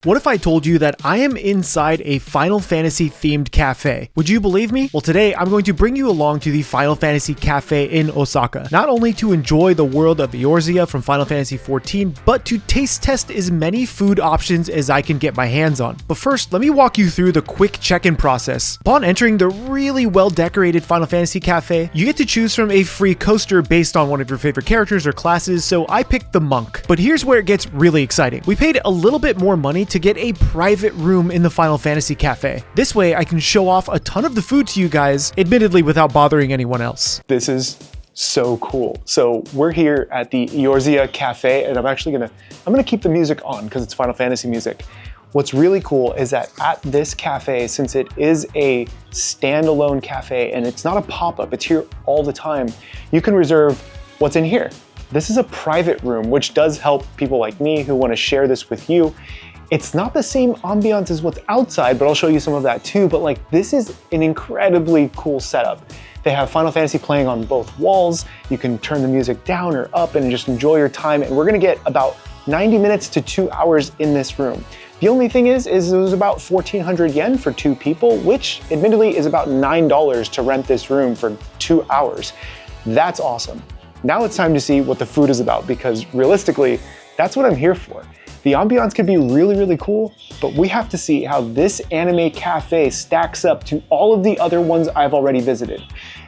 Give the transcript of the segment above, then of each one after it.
What if I told you that I am inside a Final Fantasy themed cafe? Would you believe me? Well, today I'm going to bring you along to the Final Fantasy Cafe in Osaka, not only to enjoy the world of Eoria from Final Fantasy XIV, but to taste test as many food options as I can get my hands on. But first, let me walk you through the quick check-in process. Upon entering the really well-decorated Final Fantasy Cafe, you get to choose from a free coaster based on one of your favorite characters or classes, so I picked the Monk. But here's where it gets really exciting. We paid a little bit more money to get a private room in the Final Fantasy Cafe. This way I can show off a ton of the food to you guys, admittedly without bothering anyone else. This is so cool. So we're here at the Eoria Cafe, and I'm gonna keep the music on because it's Final Fantasy music. What's really cool is that at this cafe, since it is a standalone cafe and it's not a pop-up, it's here all the time, you can reserve what's in here. This is a private room, which does help people like me who want to share this with you. It's not the same ambiance as what's outside, but I'll show you some of that too. But like, this is an incredibly cool setup. They have Final Fantasy playing on both walls. You can turn the music down or up and just enjoy your time. And we're gonna get about 90 minutes to 2 hours in this room. The only thing is it was about 1,400 yen for 2 people, which admittedly is about $9 to rent this room for 2 hours. That's awesome. Now it's time to see what the food is about, because realistically, that's what I'm here for. The ambiance could be really, really cool, but we have to see how this anime cafe stacks up to all of the other ones I've already visited.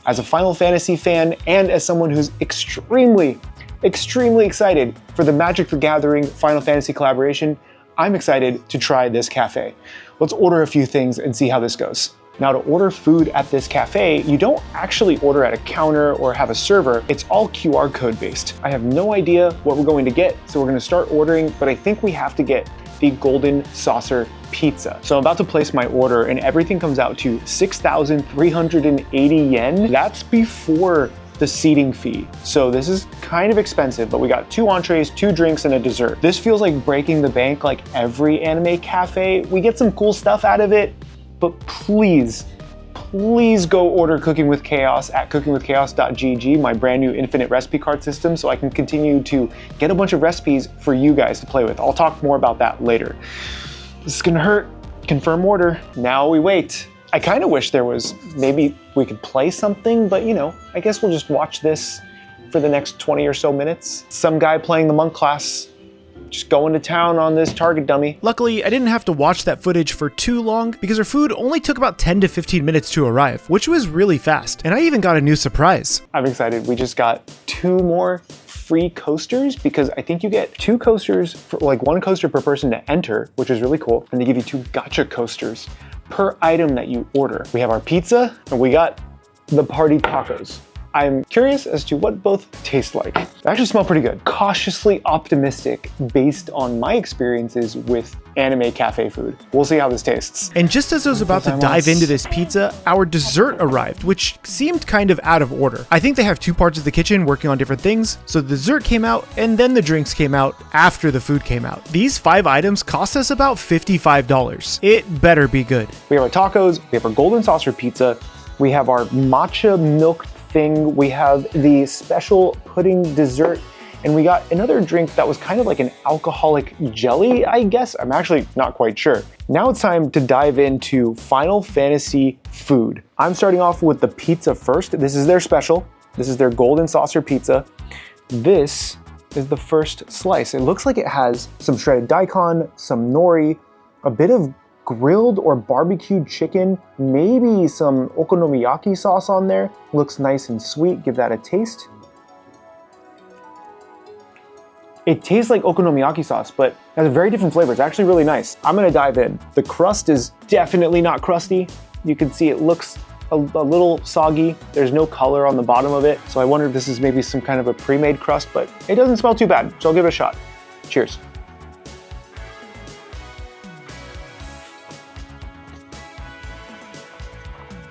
As a Final Fantasy fan and as someone who's extremely excited for the Magic the Gathering Final Fantasy collaboration, I'm excited to try this cafe. Let's order a few things and see how this goes. Now, to order food at this cafe, you don't actually order at a counter or have a server. It's all QR code based. I have no idea what we're going to get, so we're gonna start ordering, but I think we have to get the Golden Saucer Pizza. So I'm about to place my order and everything comes out to 6,380 yen. That's before the seating fee. So this is kind of expensive, but we got 2 entrees, 2 drinks, and a dessert. This feels like breaking the bank like every anime cafe. We get some cool stuff out of it, but please go order Cooking with Chaos at cookingwithchaos.gg, my brand new infinite recipe card system, so I can continue to get a bunch of recipes for you guys to play with. I'll talk more about that later. This is gonna hurt. Confirm order. Now we wait. I kind of wish there was, maybe we could play something, but you know, I guess we'll just watch this for the next 20 or so minutes. Some guy playing the monk class, just going to town on this target dummy. Luckily, I didn't have to watch that footage for too long because our food only took about 10 to 15 minutes to arrive, which was really fast. And I even got a new surprise. I'm excited. We just got 2 more free coasters, because I think you get 2 coasters for like 1 coaster per person to enter, which is really cool. And they give you 2 gacha coasters per item that you order. We have our pizza and we got the party tacos. I'm curious as to what both taste like. They actually smell pretty good. Cautiously optimistic based on my experiences with anime cafe food. We'll see how this tastes. And just as I was about to dive into this pizza, our dessert arrived, which seemed kind of out of order. I think they have 2 parts of the kitchen working on different things, so the dessert came out and then the drinks came out after the food came out. These 5 items cost us about $55. It better be good. We have our tacos, we have our Golden Saucer Pizza, we have our matcha milk thing, we have the special pudding dessert, and we got another drink that was kind of like an alcoholic jelly, I guess. I'm actually not quite sure. Now it's time to dive into Final Fantasy food. I'm starting off with the pizza first. This is their special. This is their Golden Saucer Pizza. This is the first slice. It looks like it has some shredded daikon, some nori, a bit of grilled or barbecued chicken, maybe some okonomiyaki sauce on there. Looks nice and sweet. Give that a taste. It tastes like okonomiyaki sauce, but has a very different flavor. It's actually really nice. I'm gonna dive in. The crust is definitely not crusty. You can see it looks a little soggy. There's no color on the bottom of it, so I wonder if this is maybe some kind of a pre-made crust, but it doesn't smell too bad, so I'll give it a shot. Cheers.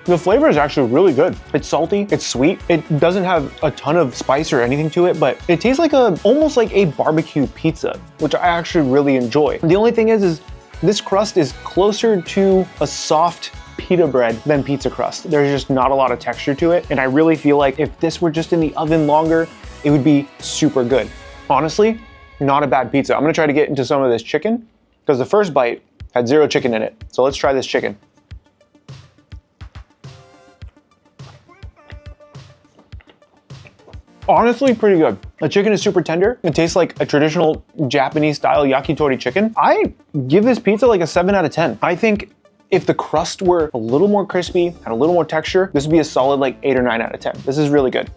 The flavor is actually really good. It's salty, it's sweet. It doesn't have a ton of spice or anything to it, but it tastes like almost like a barbecue pizza, which I actually really enjoy. The only thing is this crust is closer to a soft pita bread than pizza crust. There's just not a lot of texture to it, and I really feel like if this were just in the oven longer, it would be super good. Honestly, not a bad pizza. I'm gonna try to get into some of this chicken. because the first bite had 0 chicken in it. So let's try this chicken. Honestly, pretty good. The chicken is super tender. It tastes like a traditional Japanese style yakitori chicken. I give this pizza like a 7 out of 10. I think if the crust were a little more crispy, had a little more texture, this would be a solid like 8 or 9 out of 10. This is really good.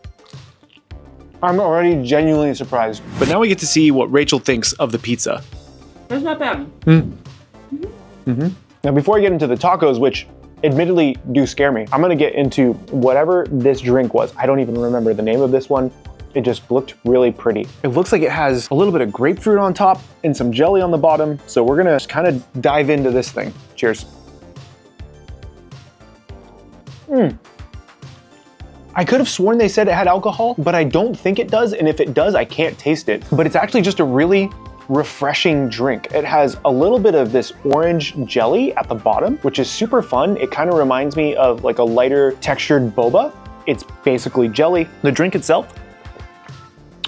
I'm already genuinely surprised. But now we get to see what Rachel thinks of the pizza. That's not bad. Now, before I get into the tacos, which admittedly do scare me, I'm gonna get into whatever this drink was. I don't even remember the name of this one. It just looked really pretty. It looks like it has a little bit of grapefruit on top and some jelly on the bottom. So we're gonna just kind of dive into this thing. Cheers. I could have sworn they said it had alcohol, but I don't think it does. And if it does, I can't taste it. But it's actually just a really refreshing drink. It has a little bit of this orange jelly at the bottom, which is super fun. It kind of reminds me of like a lighter textured boba. It's basically jelly. The drink itself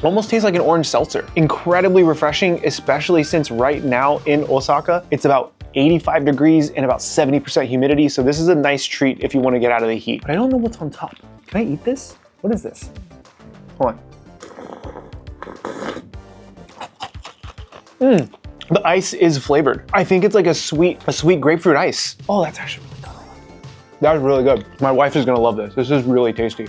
almost tastes like an orange seltzer. Incredibly refreshing, especially since right now in Osaka, it's about 85 degrees and about 70% humidity. So this is a nice treat if you want to get out of the heat. But I don't know what's on top. Can I eat this? What is this? Hold on. The ice is flavored. I think it's like a sweet grapefruit ice. Oh, that's actually really good. That was really good. My wife is gonna love this. This is really tasty.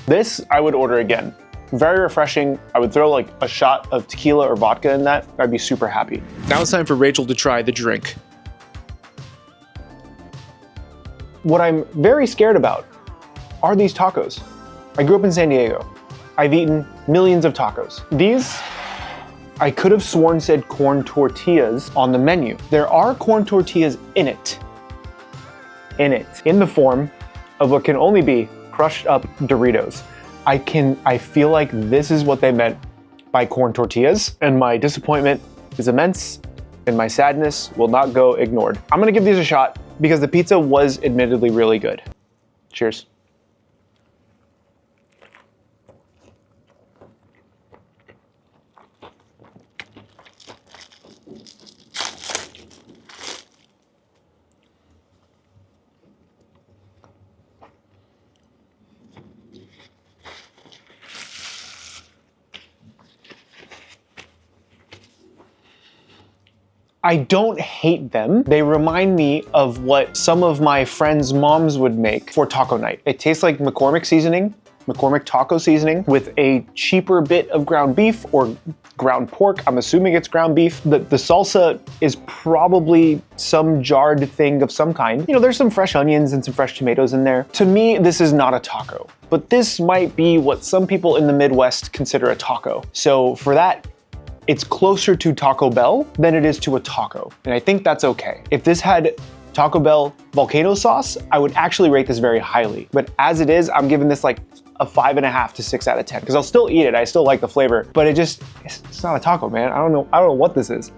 This I would order again. Very refreshing. I would throw like a shot of tequila or vodka in that. I'd be super happy. Now it's time for Rachel to try the drink. What I'm very scared about are these tacos. I grew up in San Diego. I've eaten millions of tacos. These, I could have sworn said corn tortillas on the menu. There are corn tortillas in it. In the form of what can only be crushed up Doritos. I feel like this is what they meant by corn tortillas, and my disappointment is immense, and my sadness will not go ignored. I'm gonna give these a shot because the pizza was admittedly really good. Cheers. I don't hate them. They remind me of what some of my friends' moms would make for taco night. It tastes like McCormick seasoning, McCormick taco seasoning with a cheaper bit of ground beef or ground pork. I'm assuming it's ground beef. The salsa is probably some jarred thing of some kind. You know, there's some fresh onions and some fresh tomatoes in there. To me, this is not a taco, but this might be what some people in the Midwest consider a taco. So for that, it's closer to Taco Bell than it is to a taco, and I think that's okay. If this had Taco Bell volcano sauce, I would actually rate this very highly. But as it is, I'm giving this like a 5.5 to 6 out of 10, because I'll still eat it. I still like the flavor, but it's not a taco, man. I don't know what this is.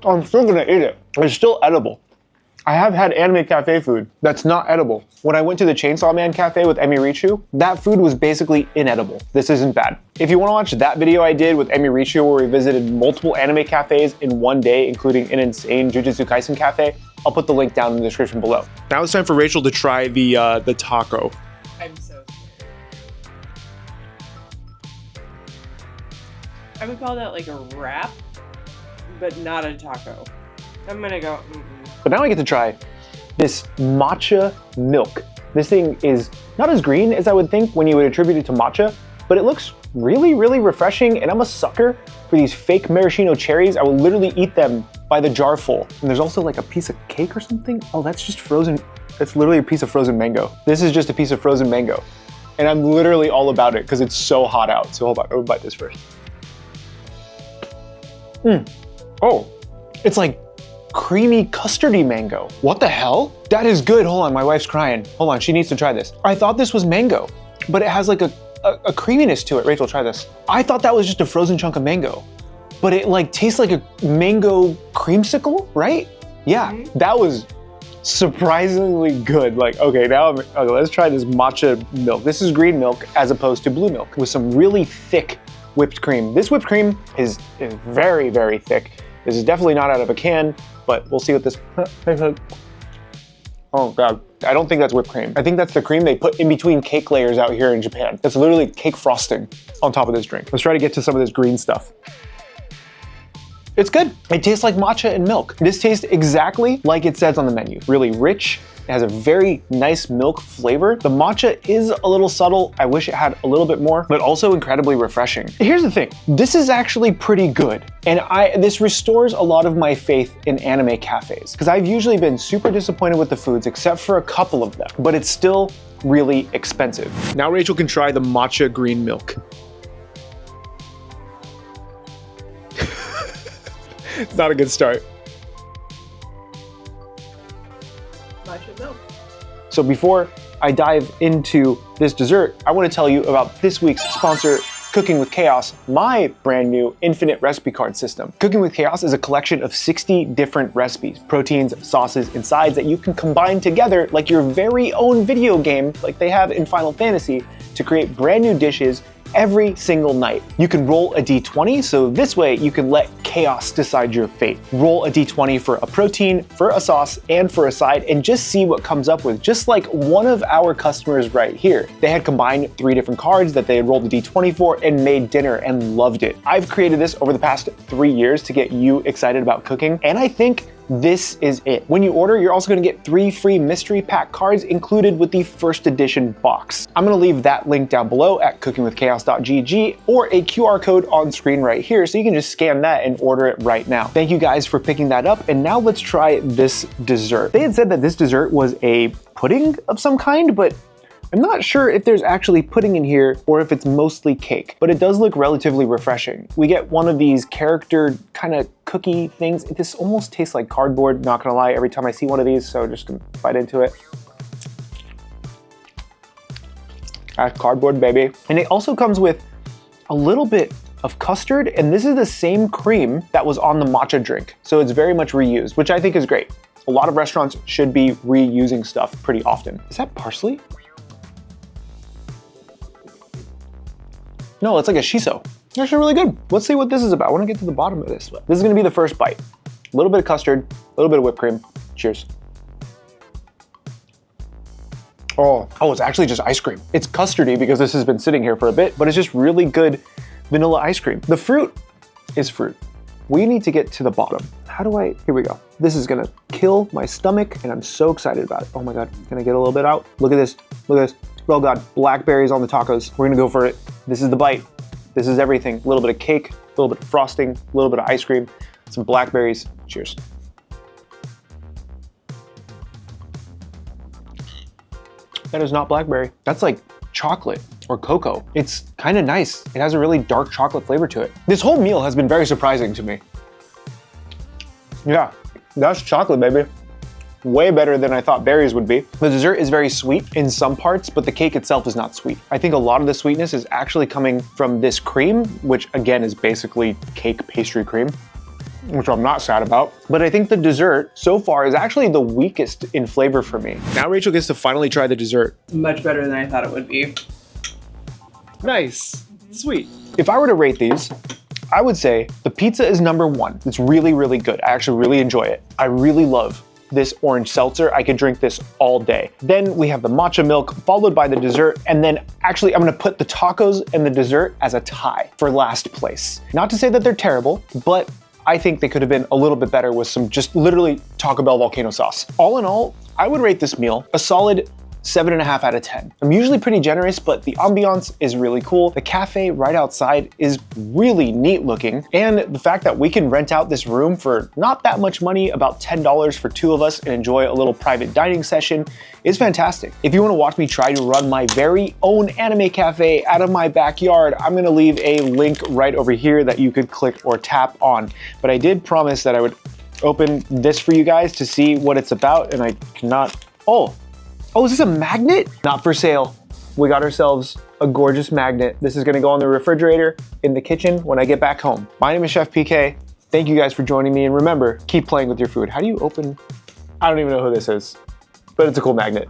I'm still gonna eat it. It's still edible. I have had anime cafe food that's not edible. When I went to the Chainsaw Man Cafe with Emi Richu, that food was basically inedible. This isn't bad. If you want to watch that video I did with Emi Richu where we visited multiple anime cafes in one day, including an insane Jujutsu Kaisen cafe, I'll put the link down in the description below. Now it's time for Rachel to try the taco. I'm so scared. I would call that like a wrap, but not a taco. I'm gonna go, But now I get to try this matcha milk. This thing is not as green as I would think when you would attribute it to matcha, but it looks really, really refreshing, and I'm a sucker for these fake maraschino cherries. I will literally eat them by the jar full. And there's also like a piece of cake or something. Oh, that's just frozen. It's literally a piece of frozen mango. This is just a piece of frozen mango. And I'm literally all about it because it's so hot out. So hold on, I'm gonna bite this first. Oh, it's like creamy custardy mango. What the hell? That is good. Hold on, my wife's crying. Hold on, she needs to try this. I thought this was mango, but it has like a creaminess to it. Rachel, try this. I thought that was just a frozen chunk of mango, but it like tastes like a mango creamsicle, right? Yeah, that was surprisingly good. Like, okay, let's try this matcha milk. This is green milk as opposed to blue milk with some really thick whipped cream. This whipped cream is very, very thick. This is definitely not out of a can, but we'll see what this, oh God, I don't think that's whipped cream. I think that's the cream they put in between cake layers out here in Japan. That's literally cake frosting on top of this drink. Let's try to get to some of this green stuff. It's good. It tastes like matcha and milk. This tastes exactly like it says on the menu. Really rich. It has a very nice milk flavor. The matcha is a little subtle. I wish it had a little bit more, but also incredibly refreshing. Here's the thing. This is actually pretty good. And this restores a lot of my faith in anime cafes, because I've usually been super disappointed with the foods except for a couple of them, but it's still really expensive. Now Rachel can try the matcha green milk. It's not a good start. Matcha milk. So before I dive into this dessert, I want to tell you about this week's sponsor, Cooking with Chaos, my brand new infinite recipe card system. Cooking with Chaos is a collection of 60 different recipes, proteins, sauces, and sides that you can combine together like your very own video game, like they have in Final Fantasy, to create brand new dishes every single night. You can roll a d20, so this way you can let chaos decide your fate. Roll a d20 for a protein, for a sauce, and for a side, and just see what comes up with, just like one of our customers right here. They had combined 3 different cards that they had rolled a d20 for and made dinner and loved it. I've created this over the past 3 years to get you excited about cooking, and I think this is it. When you order, you're also gonna get 3 free mystery pack cards included with the first edition box. I'm gonna leave that link down below at cookingwithchaos.gg or a QR code on screen right here, so you can just scan that and order it right now. Thank you guys for picking that up, and now let's try this dessert. They had said that this dessert was a pudding of some kind, but I'm not sure if there's actually pudding in here or if it's mostly cake, but it does look relatively refreshing. We get one of these character kind of cookie things. This almost tastes like cardboard, not gonna lie, every time I see one of these, so just gonna bite into it. That's cardboard, baby. And it also comes with a little bit of custard, and this is the same cream that was on the matcha drink, so it's very much reused, which I think is great. A lot of restaurants should be reusing stuff pretty often. Is that parsley? No, it's like a shiso. It's actually really good. Let's see what this is about. I want to get to the bottom of this. This is going to be the first bite. A little bit of custard, a little bit of whipped cream. Cheers. Oh, it's actually just ice cream. It's custardy because this has been sitting here for a bit, but it's just really good vanilla ice cream. The fruit is fruit. We need to get to the bottom. Here we go. This is gonna kill my stomach, and I'm so excited about it. Oh my God, can I get a little bit out? Look at this, look at this. Oh God, blackberries on the tacos. We're gonna go for it. This is the bite. This is everything. A little bit of cake, a little bit of frosting, a little bit of ice cream, some blackberries. Cheers. That is not blackberry. That's like chocolate or cocoa. It's kind of nice. It has a really dark chocolate flavor to it. This whole meal has been very surprising to me. Yeah, that's chocolate, baby. Way better than I thought berries would be. The dessert is very sweet in some parts, but the cake itself is not sweet. I think a lot of the sweetness is actually coming from this cream, which again is basically cake pastry cream, which I'm not sad about. But I think the dessert so far is actually the weakest in flavor for me. Now Rachel gets to finally try the dessert. Much better than I thought it would be. Nice, sweet. If I were to rate these, I would say the pizza is number 1. It's really, really good. I actually really enjoy it. I really love this orange seltzer. I could drink this all day. Then we have the matcha milk, followed by the dessert, and then actually I'm gonna put the tacos and the dessert as a tie for last place. Not to say that they're terrible, but I think they could have been a little bit better with some just literally Taco Bell volcano sauce. All in all, I would rate this meal a solid 7.5 out of 10. I'm usually pretty generous, but the ambiance is really cool. The cafe right outside is really neat looking. And the fact that we can rent out this room for not that much money, about $10 for 2 of us, and enjoy a little private dining session is fantastic. If you wanna watch me try to run my very own anime cafe out of my backyard, I'm gonna leave a link right over here that you could click or tap on. But I did promise that I would open this for you guys to see what it's about, and I cannot. Oh, is this a magnet? Not for sale. We got ourselves a gorgeous magnet. This is gonna go on the refrigerator in the kitchen when I get back home. My name is Chef PK. Thank you guys for joining me, and remember, keep playing with your food. How do you open? I don't even know who this is, but it's a cool magnet.